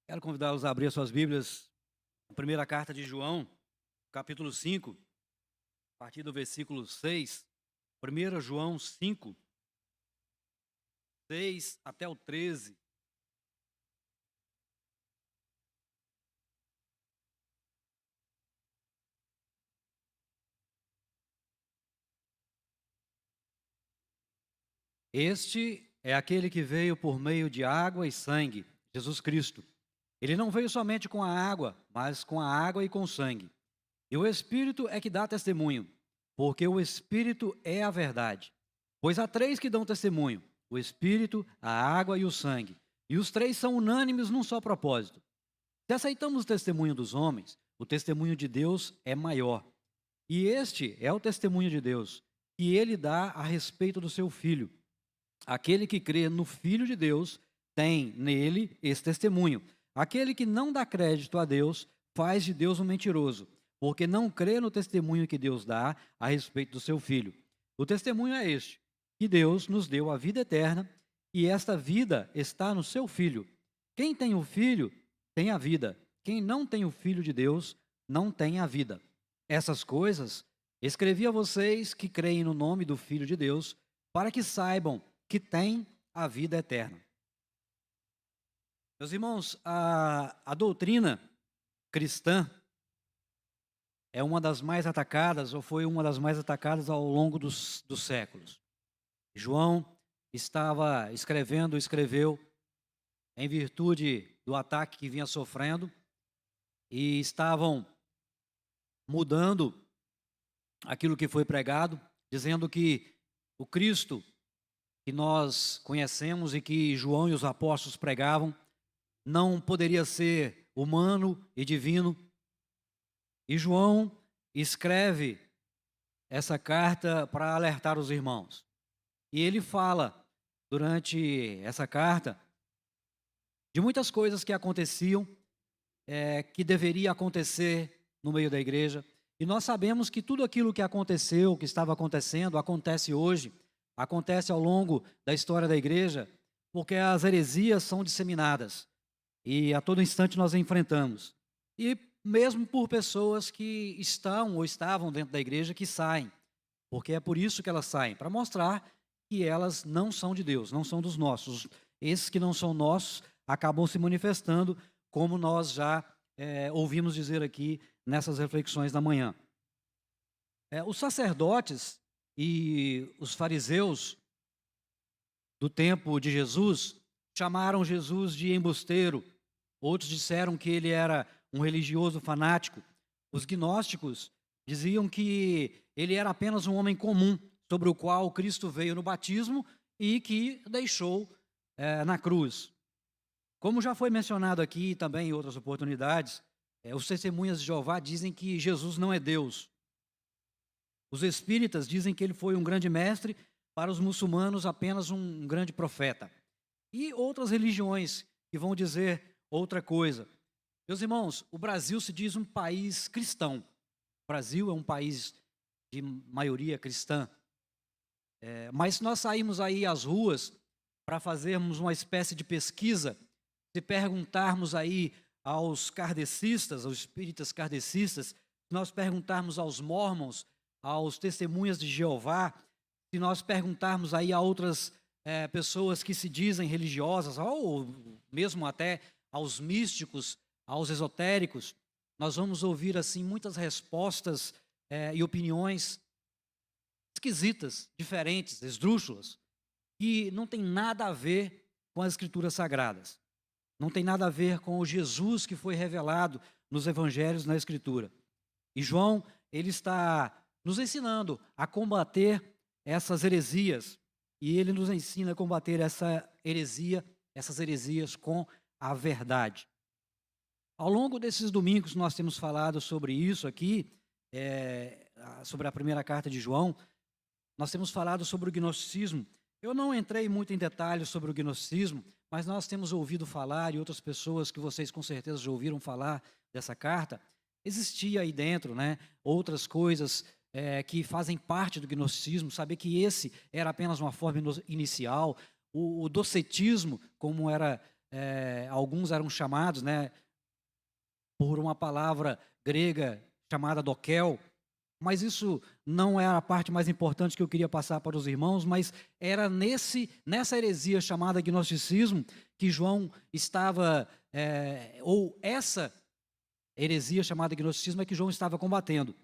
Quero convidá-los a abrir as suas Bíblias, a primeira carta de João, capítulo 5, a partir do versículo 6. 1 João 5, 6 até o 13. Este é aquele que veio por meio de água e sangue, Jesus Cristo. Ele não veio somente com a água, mas com a água e com o sangue. E o Espírito é que dá testemunho, porque o Espírito é a verdade. Pois há três que dão testemunho: o Espírito, a água e o sangue. E os três são unânimes num só propósito. Se aceitamos o testemunho dos homens, o testemunho de Deus é maior. E este é o testemunho de Deus, que ele dá a respeito do seu Filho. Aquele que crê no Filho de Deus tem nele esse testemunho. Aquele que não dá crédito a Deus faz de Deus um mentiroso, porque não crê no testemunho que Deus dá a respeito do seu Filho. O testemunho é este: que Deus nos deu a vida eterna, e esta vida está no seu Filho. Quem tem o Filho tem a vida. Quem não tem o Filho de Deus não tem a vida. Essas coisas escrevi a vocês que creem no nome do Filho de Deus, para que saibam que têm a vida eterna. Meus irmãos, a doutrina cristã é uma das mais atacadas, ou foi uma das mais atacadas ao longo dos séculos. João escreveu em virtude do ataque que vinha sofrendo, e estavam mudando aquilo que foi pregado, dizendo que o Cristo que nós conhecemos e que João e os apóstolos pregavam não poderia ser humano e divino. E João escreve essa carta para alertar os irmãos. E ele fala, durante essa carta, de muitas coisas que aconteciam, que deveria acontecer no meio da igreja. E nós sabemos que tudo aquilo que aconteceu, que estava acontecendo, acontece hoje, acontece ao longo da história da igreja, porque as heresias são disseminadas. E a todo instante nós enfrentamos. E mesmo por pessoas que estão ou estavam dentro da igreja que saem. Porque é por isso que elas saem, para mostrar que elas não são de Deus, não são dos nossos. Esses que não são nossos acabam se manifestando, como nós já ouvimos dizer aqui nessas reflexões da manhã. Os sacerdotes e os fariseus do tempo de Jesus chamaram Jesus de embusteiro. Outros disseram que ele era um religioso fanático. Os gnósticos diziam que ele era apenas um homem comum, sobre o qual Cristo veio no batismo e que deixou na cruz. Como já foi mencionado aqui também em outras oportunidades, os testemunhas de Jeová dizem que Jesus não é Deus. Os espíritas dizem que ele foi um grande mestre, para os muçulmanos apenas um grande profeta. E outras religiões que vão dizer outra coisa. Meus irmãos, o Brasil se diz um país cristão. O Brasil é um país de maioria cristã. Mas se nós sairmos aí às ruas para fazermos uma espécie de pesquisa, se perguntarmos aí aos kardecistas, aos espíritas kardecistas, se nós perguntarmos aos mormons, aos testemunhas de Jeová, se nós perguntarmos aí a outras pessoas que se dizem religiosas, ou mesmo até aos místicos, aos esotéricos, nós vamos ouvir assim muitas respostas e opiniões esquisitas, diferentes, esdrúxulas, que não tem nada a ver com as escrituras sagradas. Não tem nada a ver com o Jesus que foi revelado nos evangelhos, na escritura. E João, ele está nos ensinando a combater essas heresias. E ele nos ensina a combater essas heresias com a verdade. Ao longo desses domingos nós temos falado sobre isso aqui, sobre a primeira carta de João. Nós temos falado sobre o gnosticismo. Eu não entrei muito em detalhes sobre o gnosticismo, mas nós temos ouvido falar, e outras pessoas que vocês com certeza já ouviram falar dessa carta, existia aí dentro, outras coisas que fazem parte do gnosticismo, saber que esse era apenas uma forma inicial, o docetismo, como era alguns eram chamados, né, por uma palavra grega chamada dokel, mas isso não é a parte mais importante que eu queria passar para os irmãos, mas era nessa heresia chamada gnosticismo que João estava, ou essa heresia chamada gnosticismo é que João estava combatendo,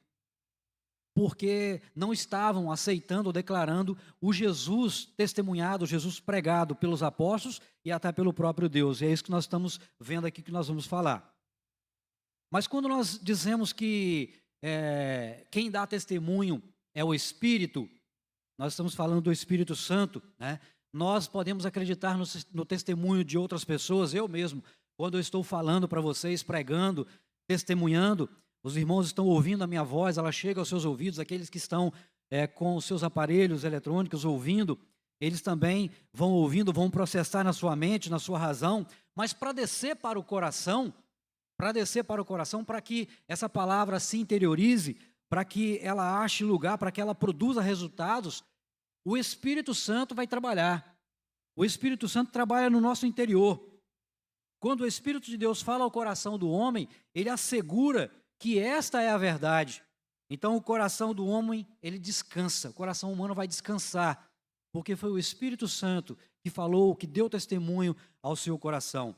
porque não estavam aceitando ou declarando o Jesus testemunhado, o Jesus pregado pelos apóstolos e até pelo próprio Deus. E é isso que nós estamos vendo aqui, que nós vamos falar. Mas quando nós dizemos que quem dá testemunho é o Espírito, nós estamos falando do Espírito Santo, né? Nós podemos acreditar no testemunho de outras pessoas, eu mesmo, quando eu estou falando para vocês, pregando, testemunhando, os irmãos estão ouvindo a minha voz, ela chega aos seus ouvidos, aqueles que estão com os seus aparelhos eletrônicos ouvindo, eles também vão ouvindo, vão processar na sua mente, na sua razão, mas para descer para o coração, para que essa palavra se interiorize, para que ela ache lugar, para que ela produza resultados, o Espírito Santo vai trabalhar. O Espírito Santo trabalha no nosso interior. Quando o Espírito de Deus fala ao coração do homem, ele assegura que esta é a verdade. Então o coração do homem, ele descansa, o coração humano vai descansar, porque foi o Espírito Santo que falou, que deu testemunho ao seu coração.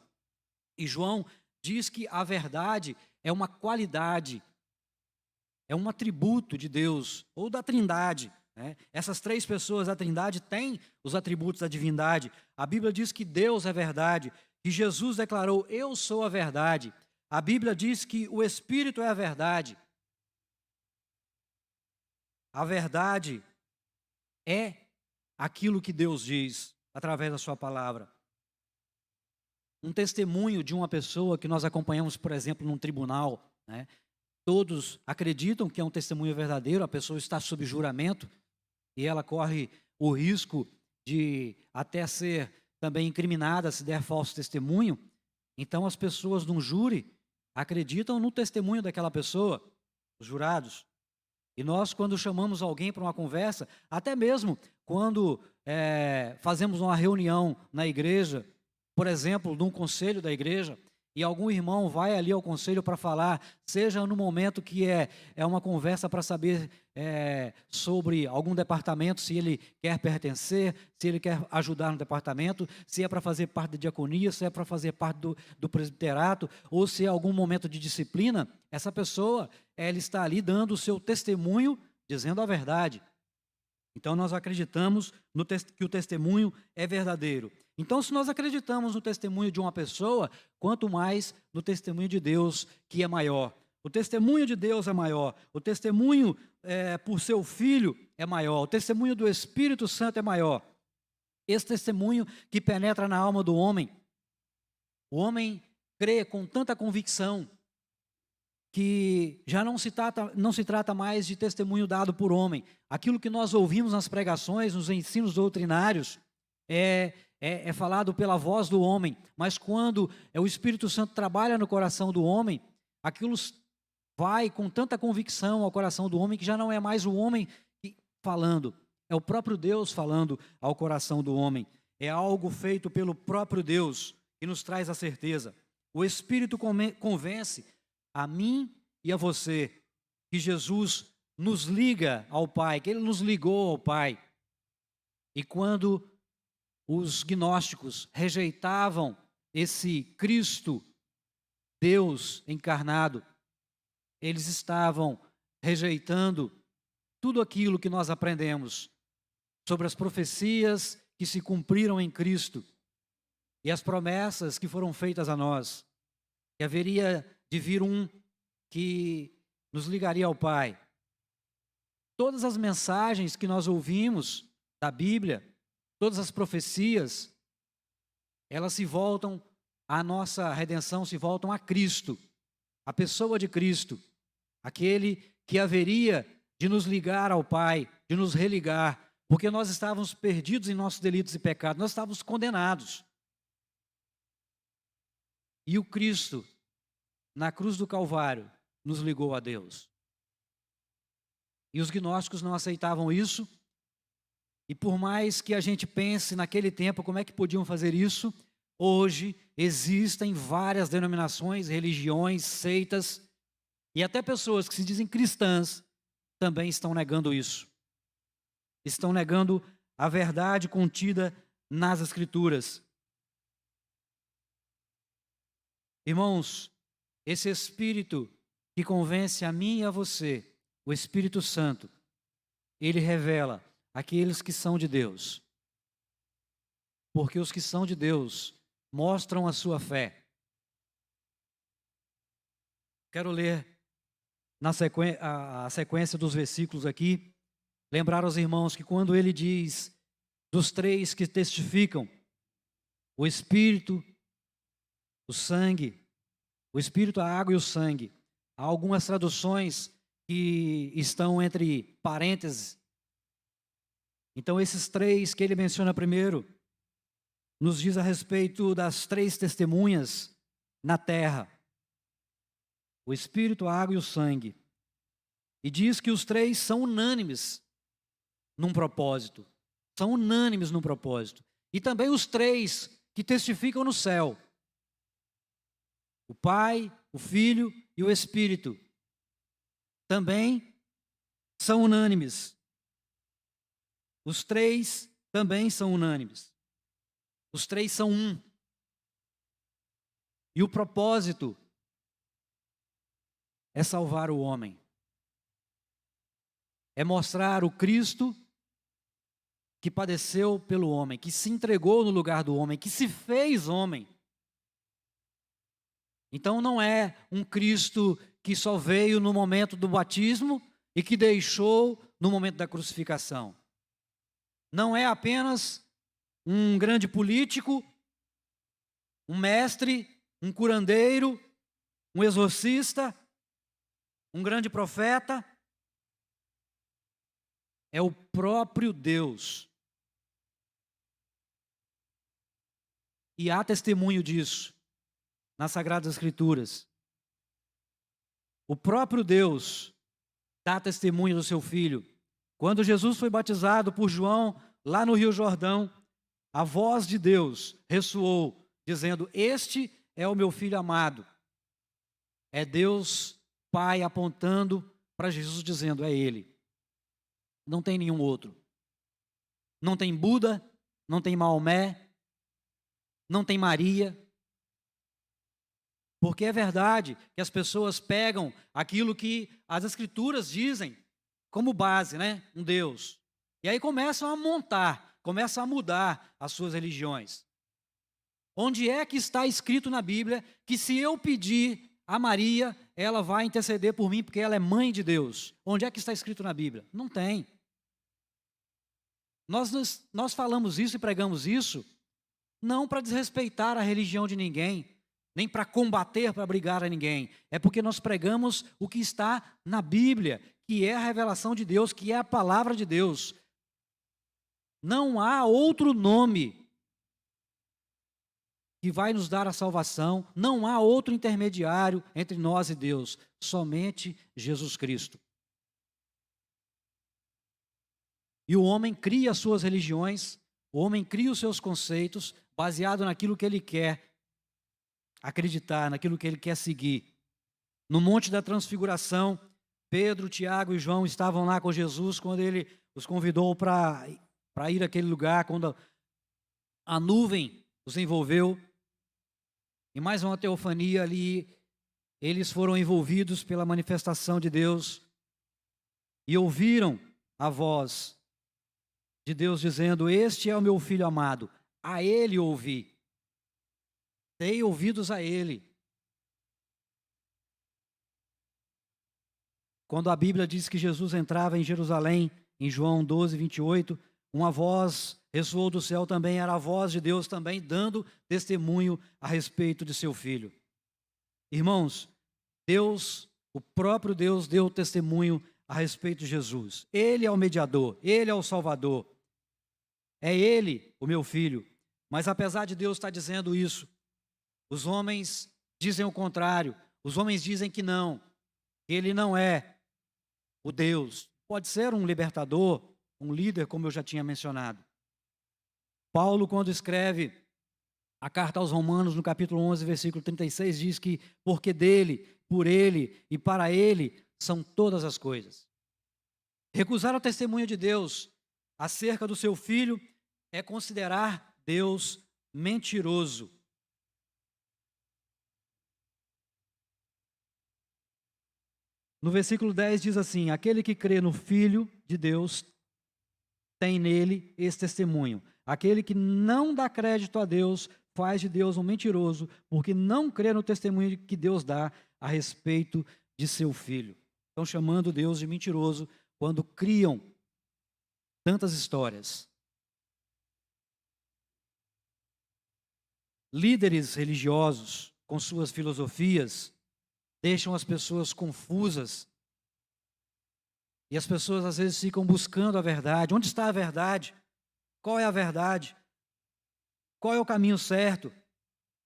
E João diz que a verdade é uma qualidade, é um atributo de Deus, ou da Trindade, né? Essas três pessoas da Trindade têm os atributos da divindade. A Bíblia diz que Deus é verdade, que Jesus declarou, eu sou a verdade. A Bíblia diz que o Espírito é a verdade. A verdade é aquilo que Deus diz através da sua palavra. Um testemunho de uma pessoa que nós acompanhamos, por exemplo, num tribunal, né? Todos acreditam que é um testemunho verdadeiro, a pessoa está sob juramento e ela corre o risco de até ser também incriminada se der falso testemunho. Então as pessoas num júri acreditam no testemunho daquela pessoa, os jurados. E nós, quando chamamos alguém para uma conversa, até mesmo quando fazemos uma reunião na igreja, por exemplo, num conselho da igreja, e algum irmão vai ali ao conselho para falar, seja no momento que é uma conversa para saber sobre algum departamento, se ele quer pertencer, se ele quer ajudar no departamento, se é para fazer parte da diaconia, se é para fazer parte do presbiterato, ou se é algum momento de disciplina, essa pessoa, ela está ali dando o seu testemunho, dizendo a verdade. Então nós acreditamos que o testemunho é verdadeiro. Então, se nós acreditamos no testemunho de uma pessoa, quanto mais no testemunho de Deus, que é maior. O testemunho de Deus é maior. O testemunho por seu Filho é maior. O testemunho do Espírito Santo é maior. Esse testemunho que penetra na alma do homem. O homem crê com tanta convicção que já não se trata mais de testemunho dado por homem. Aquilo que nós ouvimos nas pregações, nos ensinos doutrinários, é falado pela voz do homem, mas quando o Espírito Santo trabalha no coração do homem, aquilo vai com tanta convicção ao coração do homem que já não é mais o homem falando, é o próprio Deus falando ao coração do homem. É algo feito pelo próprio Deus que nos traz a certeza. O Espírito convence a mim e a você que Jesus nos liga ao Pai, que Ele nos ligou ao Pai. E quando os gnósticos rejeitavam esse Cristo, Deus encarnado, eles estavam rejeitando tudo aquilo que nós aprendemos sobre as profecias que se cumpriram em Cristo e as promessas que foram feitas a nós, que haveria de vir um que nos ligaria ao Pai. Todas as mensagens que nós ouvimos da Bíblia, todas as profecias, elas se voltam à nossa redenção, se voltam a Cristo, a pessoa de Cristo, aquele que haveria de nos ligar ao Pai, de nos religar, porque nós estávamos perdidos em nossos delitos e pecados, nós estávamos condenados. E o Cristo, na cruz do Calvário, nos ligou a Deus. E os gnósticos não aceitavam isso, e por mais que a gente pense naquele tempo como é que podiam fazer isso, Hoje existem várias denominações, religiões, seitas e até pessoas que se dizem cristãs também estão negando isso. Estão negando a verdade contida nas Escrituras. Irmãos, esse Espírito que convence a mim e a você, o Espírito Santo, ele revela aqueles que são de Deus. Porque os que são de Deus mostram a sua fé. Quero ler a sequência dos versículos aqui. Lembrar aos irmãos que quando ele diz dos três que testificam, o Espírito, o sangue, o Espírito, a água e o sangue. Há algumas traduções que estão entre parênteses. Então, esses três que ele menciona primeiro, nos diz a respeito das três testemunhas na terra. O Espírito, a água e o sangue. E diz que os três são unânimes num propósito. São unânimes num propósito. E também os três que testificam no céu. O Pai, o Filho e o Espírito. Também são unânimes. Os três também são unânimes. Os três são um. E o propósito é salvar o homem. É mostrar o Cristo que padeceu pelo homem, que se entregou no lugar do homem, que se fez homem. Então não é um Cristo que só veio no momento do batismo e que deixou no momento da crucificação. Não é apenas um grande político, um mestre, um curandeiro, um exorcista, um grande profeta. É o próprio Deus. E há testemunho disso nas Sagradas Escrituras. O próprio Deus dá testemunho do seu Filho. Quando Jesus foi batizado por João, lá no Rio Jordão, a voz de Deus ressoou, dizendo: este é o meu Filho amado. É Deus Pai apontando para Jesus, dizendo: é Ele. Não tem nenhum outro. Não tem Buda, não tem Maomé, não tem Maria. Porque é verdade que as pessoas pegam aquilo que as Escrituras dizem como base, né? Um Deus. E aí começam a montar, começam a mudar as suas religiões. Onde é que está escrito na Bíblia que se eu pedir a Maria, ela vai interceder por mim porque ela é mãe de Deus? Onde é que está escrito na Bíblia? Não tem. Nós falamos isso e pregamos isso não para desrespeitar a religião de ninguém, nem para combater, para brigar a ninguém. É porque nós pregamos o que está na Bíblia, que é a revelação de Deus, que é a palavra de Deus. Não há outro nome que vai nos dar a salvação, não há outro intermediário entre nós e Deus, somente Jesus Cristo. E o homem cria as suas religiões, o homem cria os seus conceitos, baseado naquilo que ele quer acreditar, naquilo que ele quer seguir. No Monte da Transfiguração, Pedro, Tiago e João estavam lá com Jesus quando ele os convidou para ir àquele lugar, quando a nuvem os envolveu. E mais uma teofania ali, eles foram envolvidos pela manifestação de Deus e ouviram a voz de Deus dizendo: este é o meu Filho amado, a ele ouvi. Dei ouvidos a ele. Quando a Bíblia diz que Jesus entrava em Jerusalém, em João 12, 28, uma voz ressoou do céu também, era a voz de Deus também, dando testemunho a respeito de seu Filho. Irmãos, Deus, o próprio Deus deu testemunho a respeito de Jesus. Ele é o mediador, Ele é o Salvador. É Ele, o meu Filho. Mas apesar de Deus estar dizendo isso, os homens dizem o contrário. Os homens dizem que não, que Ele não é o Deus. Pode ser um libertador, um líder, como eu já tinha mencionado. Paulo, quando escreve A carta aos Romanos, no capítulo 11, versículo 36, diz que porque dele, por ele e para ele são todas as coisas. Recusar o testemunho de Deus acerca do seu filho é considerar Deus mentiroso. No versículo 10 diz assim: aquele que crê no Filho de Deus tem nele esse testemunho. Aquele que não dá crédito a Deus faz de Deus um mentiroso, porque não crê no testemunho que Deus dá a respeito de seu Filho. Estão chamando Deus de mentiroso quando criam tantas histórias. Líderes religiosos, com suas filosofias, deixam as pessoas confusas. E as pessoas às vezes ficam buscando a verdade. Onde está a verdade? Qual é a verdade? Qual é o caminho certo?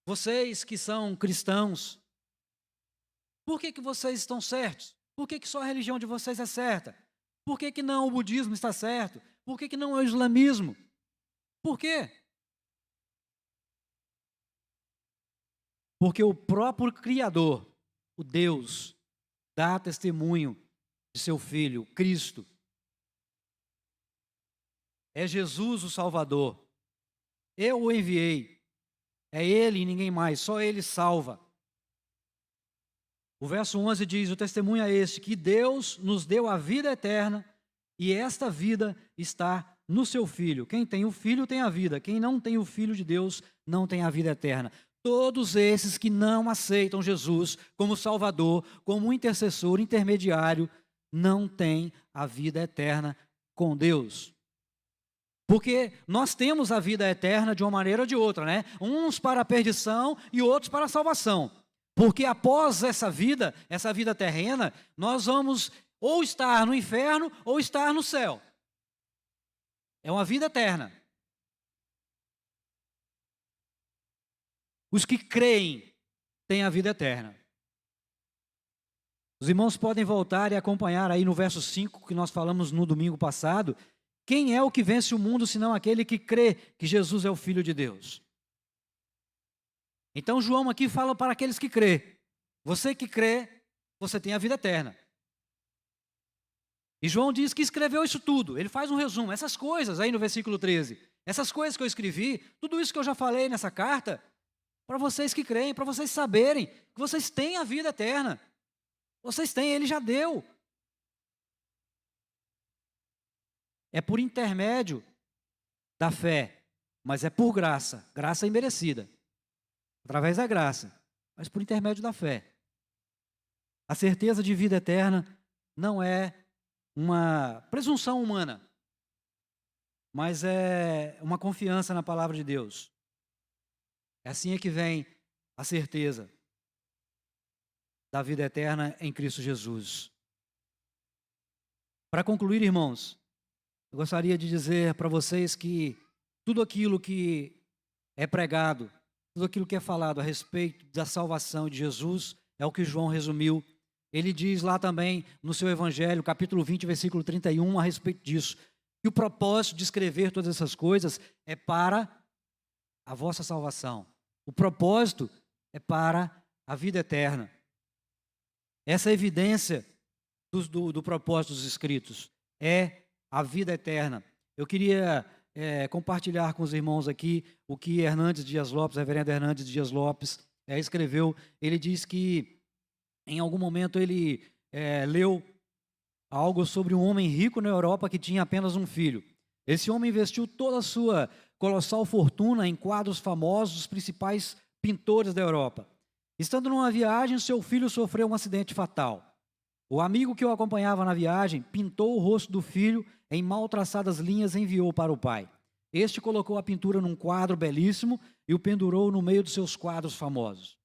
Vocês que são cristãos, por que vocês estão certos? Por que só a religião de vocês é certa? Por que não o budismo está certo? Por que não é o islamismo? Por quê? Porque o próprio Criador, o Deus, dá testemunho de seu Filho, Cristo. É Jesus o Salvador. Eu o enviei. É Ele e ninguém mais, só Ele salva. O verso 11 diz, o testemunho é este, que Deus nos deu a vida eterna e esta vida está no seu Filho. Quem tem o Filho tem a vida, quem não tem o Filho de Deus não tem a vida eterna. Todos esses que não aceitam Jesus como Salvador, como intercessor, intermediário, não têm a vida eterna com Deus. Porque nós temos a vida eterna de uma maneira ou de outra, né? Uns para a perdição e outros para a salvação. Porque após essa vida terrena, nós vamos ou estar no inferno ou estar no céu. É uma vida eterna. Os que creem têm a vida eterna. Os irmãos podem voltar e acompanhar aí no verso 5 que nós falamos no domingo passado. Quem é o que vence o mundo, senão aquele que crê que Jesus é o Filho de Deus? Então João aqui fala para aqueles que crê. Você que crê, você tem a vida eterna. E João diz que escreveu isso tudo. Ele faz um resumo. Essas coisas aí no versículo 13. Essas coisas que eu escrevi, tudo isso que eu já falei nessa carta, para vocês que creem, para vocês saberem que vocês têm a vida eterna. Vocês têm, Ele já deu. É por intermédio da fé, mas é por graça, graça imerecida. Através da graça, mas por intermédio da fé. A certeza de vida eterna não é uma presunção humana, mas é uma confiança na palavra de Deus. É assim que vem a certeza da vida eterna em Cristo Jesus. Para concluir, irmãos, eu gostaria de dizer para vocês que tudo aquilo que é pregado, tudo aquilo que é falado a respeito da salvação de Jesus, é o que João resumiu. Ele diz lá também no seu Evangelho, capítulo 20, versículo 31, a respeito disso, que o propósito de escrever todas essas coisas é para a vossa salvação. O propósito é para a vida eterna. Essa evidência do propósito dos escritos é a vida eterna. Eu queria compartilhar com os irmãos aqui o que Hernandes Dias Lopes, reverendo Hernandes Dias Lopes, escreveu. Ele diz que em algum momento ele leu algo sobre um homem rico na Europa que tinha apenas um filho. Esse homem investiu toda a sua colossal fortuna em quadros famosos dos principais pintores da Europa. Estando numa viagem, seu filho sofreu um acidente fatal. O amigo que o acompanhava na viagem pintou o rosto do filho em mal traçadas linhas e enviou para o pai. Este colocou a pintura num quadro belíssimo e o pendurou no meio dos seus quadros famosos.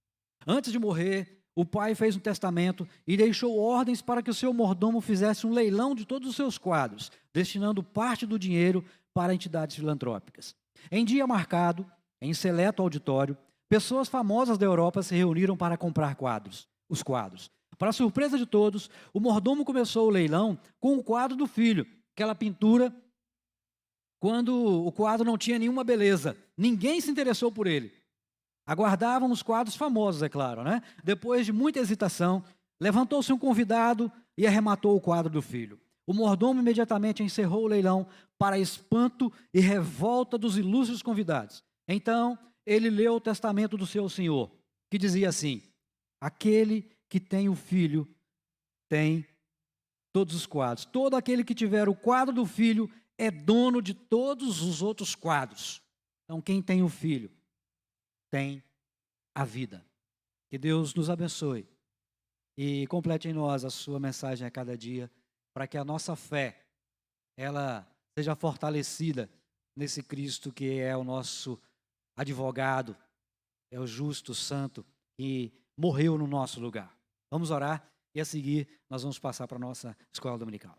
Antes de morrer, o pai fez um testamento e deixou ordens para que o seu mordomo fizesse um leilão de todos os seus quadros, destinando parte do dinheiro para entidades filantrópicas. Em dia marcado, em seleto auditório, pessoas famosas da Europa se reuniram para comprar os quadros. Para surpresa de todos, o mordomo começou o leilão com o quadro do filho, aquela pintura, quando o quadro não tinha nenhuma beleza. Ninguém se interessou por ele. Aguardavam os quadros famosos, é claro, né? Depois de muita hesitação, levantou-se um convidado e arrematou o quadro do filho. O mordomo imediatamente encerrou o leilão para espanto e revolta dos ilustres convidados. Então, ele leu o testamento do seu senhor, que dizia assim: aquele que tem o filho tem todos os quadros. Todo aquele que tiver o quadro do filho é dono de todos os outros quadros. Então, quem tem o filho tem a vida. Que Deus nos abençoe e complete em nós a sua mensagem a cada dia, para que a nossa fé, ela seja fortalecida nesse Cristo que é o nosso advogado, é o justo, santo, que morreu no nosso lugar. Vamos orar e a seguir nós vamos passar para a nossa escola dominical.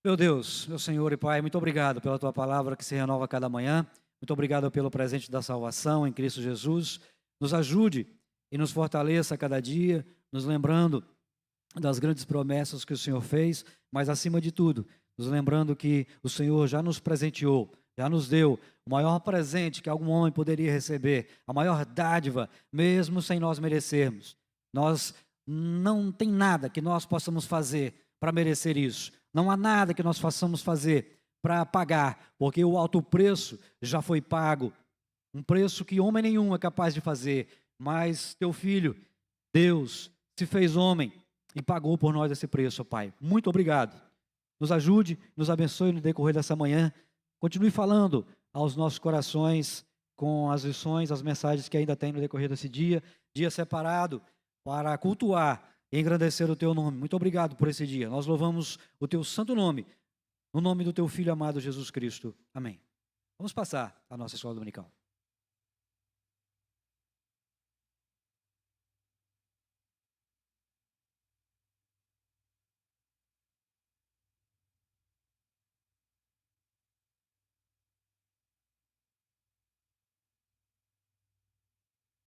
Meu Deus, meu Senhor e Pai, muito obrigado pela Tua palavra que se renova a cada manhã. Muito obrigado pelo presente da salvação em Cristo Jesus. Nos ajude e nos fortaleça a cada dia, nos lembrando das grandes promessas que o Senhor fez, mas acima de tudo, nos lembrando que o Senhor já nos presenteou, já nos deu o maior presente que algum homem poderia receber, a maior dádiva, mesmo sem nós merecermos. Nós não tem nada que nós possamos fazer para merecer isso. Não há nada que nós possamos fazer para pagar, porque o alto preço já foi pago, um preço que homem nenhum é capaz de fazer, mas teu filho, Deus, se fez homem e pagou por nós esse preço, Pai. Muito obrigado. Nos ajude, nos abençoe no decorrer dessa manhã. Continue falando aos nossos corações com as lições, as mensagens que ainda tem no decorrer desse dia separado para cultuar e engrandecer o teu nome. Muito obrigado por esse dia. Nós louvamos o teu santo nome, no nome do teu Filho amado Jesus Cristo. Amém. Vamos passar a nossa escola dominical.